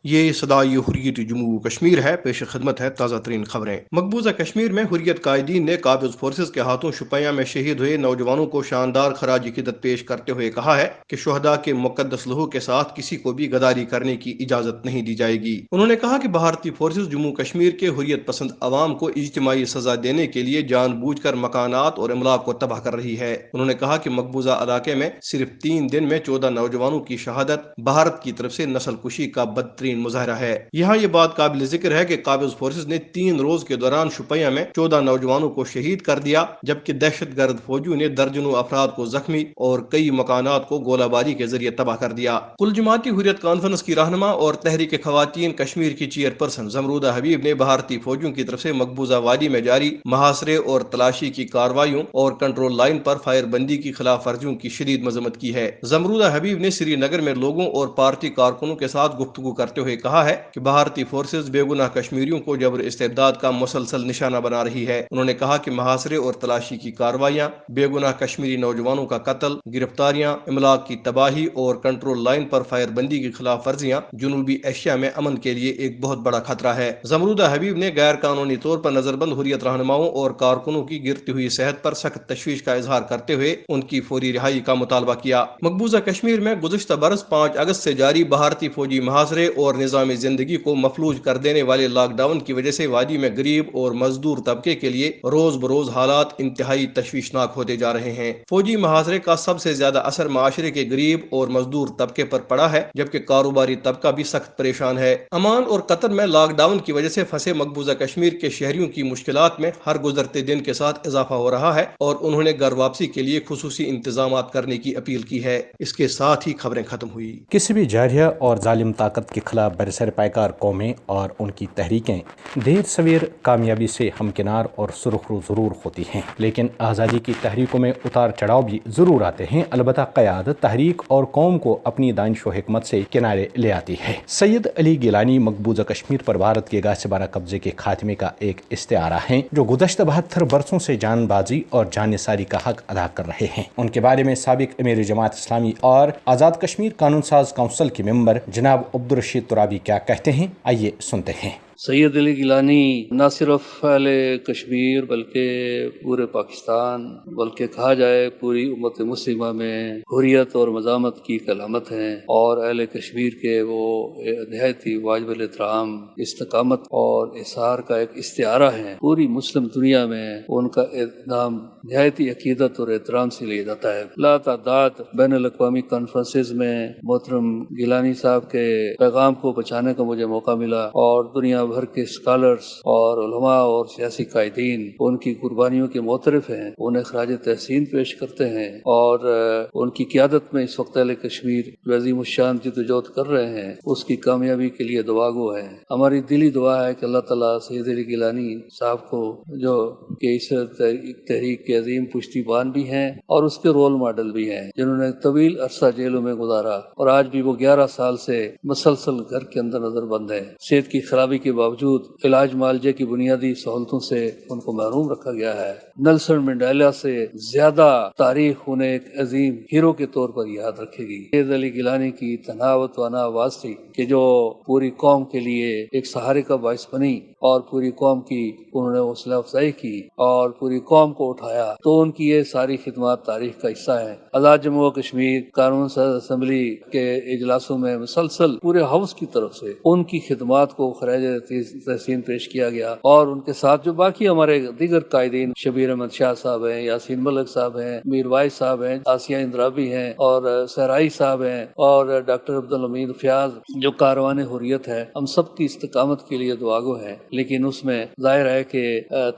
یہ صدائے حریت جموں کشمیر ہے۔ پیش خدمت ہے تازہ ترین خبریں۔ مقبوضہ کشمیر میں حریت قائدین نے قابض فورسز کے ہاتھوں شوپیاں میں شہید ہوئے نوجوانوں کو شاندار خراج عقیدت پیش کرتے ہوئے کہا ہے کہ شہداء کے مقدس لہو کے ساتھ کسی کو بھی غداری کرنے کی اجازت نہیں دی جائے گی۔ انہوں نے کہا کہ بھارتی فورسز جموں کشمیر کے حریت پسند عوام کو اجتماعی سزا دینے کے لیے جان بوجھ کر مکانات اور املاک کو تباہ کر رہی ہے۔ انہوں نے کہا کہ مقبوضہ علاقے میں صرف 3 دن میں 14 نوجوانوں کی شہادت بھارت کی طرف سے نسل کشی کا بدترین مظاہرہ ہے۔ یہاں یہ بات قابل ذکر ہے کہ قابض فورسز نے 3 روز کے دوران شوپیاں میں 14 نوجوانوں کو شہید کر دیا، جبکہ دہشت گرد فوجیوں نے درجنوں افراد کو زخمی اور کئی مکانات کو گولہ باری کے ذریعے تباہ کر دیا۔ کل جماعتی حریت کانفرنس کی رہنما اور تحریک خواتین کشمیر کی چیئر پرسن زمرودہ حبیب نے بھارتی فوجیوں کی طرف سے مقبوضہ وادی میں جاری محاصرے اور تلاشی کی کارروائیوں اور کنٹرول لائن پر فائر بندی کی خلاف ورزیوں کی شدید مذمت کی ہے۔ زمرودہ حبیب نے سری نگر میں لوگوں اور پارٹی کارکنوں کے ساتھ گفتگو کرتے ہوئے کہا ہے کہ بھارتی فورسز بے گناہ کشمیریوں کو جبر استبداد کا مسلسل نشانہ بنا رہی ہے۔ انہوں نے کہا کہ محاصرے اور تلاشی کی کارروائیاں، بے گناہ کشمیری نوجوانوں کا قتل، گرفتاریاں، املاک کی تباہی اور کنٹرول لائن پر فائر بندی کی خلاف ورزیاں جنوبی ایشیا میں امن کے لیے ایک بہت بڑا خطرہ ہے۔ زمرودہ حبیب نے غیر قانونی طور پر نظر بند حریت رہنماؤں اور کارکنوں کی گرتی ہوئی صحت پر سخت تشویش کا اظہار کرتے ہوئے ان کی فوری رہائی کا مطالبہ کیا۔ مقبوضہ کشمیر میں گزشتہ برس 5 اگست سے جاری بھارتی فوجی محاصرے اور نظام زندگی کو مفلوج کر دینے والے لاک ڈاؤن کی وجہ سے وادی میں غریب اور مزدور طبقے کے لیے روز بروز حالات انتہائی تشویشناک ہوتے جا رہے ہیں۔ فوجی محاصرے کا سب سے زیادہ اثر معاشرے کے غریب اور مزدور طبقے پر پڑا ہے، جبکہ کاروباری طبقہ بھی سخت پریشان ہے۔ امان اور قطر میں لاک ڈاؤن کی وجہ سے پھنسے مقبوضہ کشمیر کے شہریوں کی مشکلات میں ہر گزرتے دن کے ساتھ اضافہ ہو رہا ہے اور انہوں نے گھر واپسی کے لیے خصوصی انتظامات کرنے کی اپیل کی ہے۔ اس کے ساتھ ہی خبریں ختم ہوئی۔ کسی بھی جارحیہ اور ظالم طاقت کے خلاف برسر پیکار قومیں اور ان کی تحریکیں دیر سویر کامیابی سے ہمکنار اور سرخرو ضرور ہوتی ہیں، لیکن آزادی کی تحریکوں میں اتار چڑھاؤ بھی ضرور آتے ہیں۔ البتہ قیادت تحریک اور قوم کو اپنی دانش و حکمت سے کنارے لے آتی ہے۔ سید علی گیلانی مقبوضہ کشمیر پر بھارت کے گاہسبانہ قبضے کے خاتمے کا ایک استعارہ ہیں، جو گزشتہ 72 برسوں سے جان بازی اور جان نثاری کا حق ادا کر رہے ہیں۔ ان کے بارے میں سابق امیر جماعت اسلامی اور آزاد کشمیر قانون ساز کونسل کے ممبر جناب عبدالرشید ترابی کیا کہتے ہیں، آئیے سنتے ہیں۔ سید علی گیلانی نہ صرف اہل کشمیر بلکہ پورے پاکستان، بلکہ کہا جائے پوری امت مسلمہ میں حریت اور مزاحمت کی ایک علامت ہیں، اور اہل کشمیر کے وہ نہایت ہی واجب الاحترام استقامت اور اظہار کا ایک استعارہ ہیں۔ پوری مسلم دنیا میں ان کا نام نہایت ہی عقیدت اور احترام سے لیا جاتا ہے۔ لاتعداد بین الاقوامی کانفرنسز میں محترم گیلانی صاحب کے پیغام کو بچانے کا مجھے موقع ملا، اور دنیا بھر کے اسکالرز اور علماء اور سیاسی قائدین ان کی قربانیوں کے معترف ہیں، انہیں خراج تحسین پیش کرتے ہیں، اور ان کی قیادت میں اس وقت اہل کشمیر جو عظیم الشان جدوجہد کر رہے ہیں اس کی کامیابی کے لیے دعا گو ہیں۔ ہماری دلی دعا ہے کہ اللہ تعالیٰ سید علی گیلانی صاحب کو، جو کہ اس تحریک کے عظیم پشتیبان بھی ہیں اور اس کے رول ماڈل بھی ہیں، جنہوں نے طویل عرصہ جیلوں میں گزارا اور آج بھی وہ 11 سال سے مسلسل گھر کے اندر نظر بند ہیں۔ صحت کی خرابی کے باوجود علاج معالجے کی بنیادی سہولتوں سے ان کو محروم رکھا گیا ہے۔ نیلسن منڈیلا سے زیادہ تاریخ انہیں ایک عظیم ہیرو کے طور پر یاد رکھے گی۔ سید علی گیلانی کی تنہا و توانا آواز تھی کہ جو پوری قوم کے لیے ایک سہارے کا باعث بنی، اور پوری قوم کی انہوں نے حوصلہ افزائی کی اور پوری قوم کو اٹھایا۔ تو ان کی یہ ساری خدمات تاریخ کا حصہ ہیں۔ آزاد جموں و کشمیر قانون ساز اسمبلی کے اجلاسوں میں مسلسل پورے ہاؤس کی طرف سے ان کی خدمات کو خراج تحسین پیش کیا گیا، اور ان کے ساتھ جو باقی ہمارے دیگر قائدین، شبیر احمد شاہ صاحب ہیں، یاسین ملک صاحب ہیں، میر وائز صاحب ہیں، آسیہ اندرابی ہیں، اور سہرائی صاحب ہیں، اور ڈاکٹر عبدالحمید فیاض، جو کاروان حریت ہے، ہم سب کی استقامت کے لیے دعاگو ہیں۔ لیکن اس میں ظاہر ہے کہ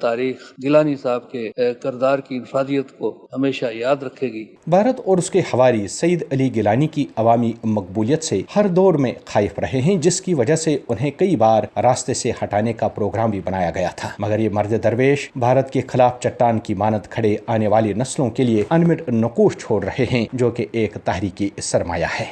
تاریخ گیلانی صاحب کے کردار کی انفرادیت کو ہمیشہ یاد رکھے گی۔ بھارت اور اس کے حواری سید علی گیلانی کی عوامی مقبولیت سے ہر دور میں خائف رہے ہیں، جس کی وجہ سے انہیں کئی بار راستے سے ہٹانے کا پروگرام بھی بنایا گیا تھا، مگر یہ مرد درویش بھارت کے خلاف چٹان کی مانند کھڑے آنے والی نسلوں کے لیے انمٹ نقوش چھوڑ رہے ہیں، جو کہ ایک تحریکی سرمایہ ہے۔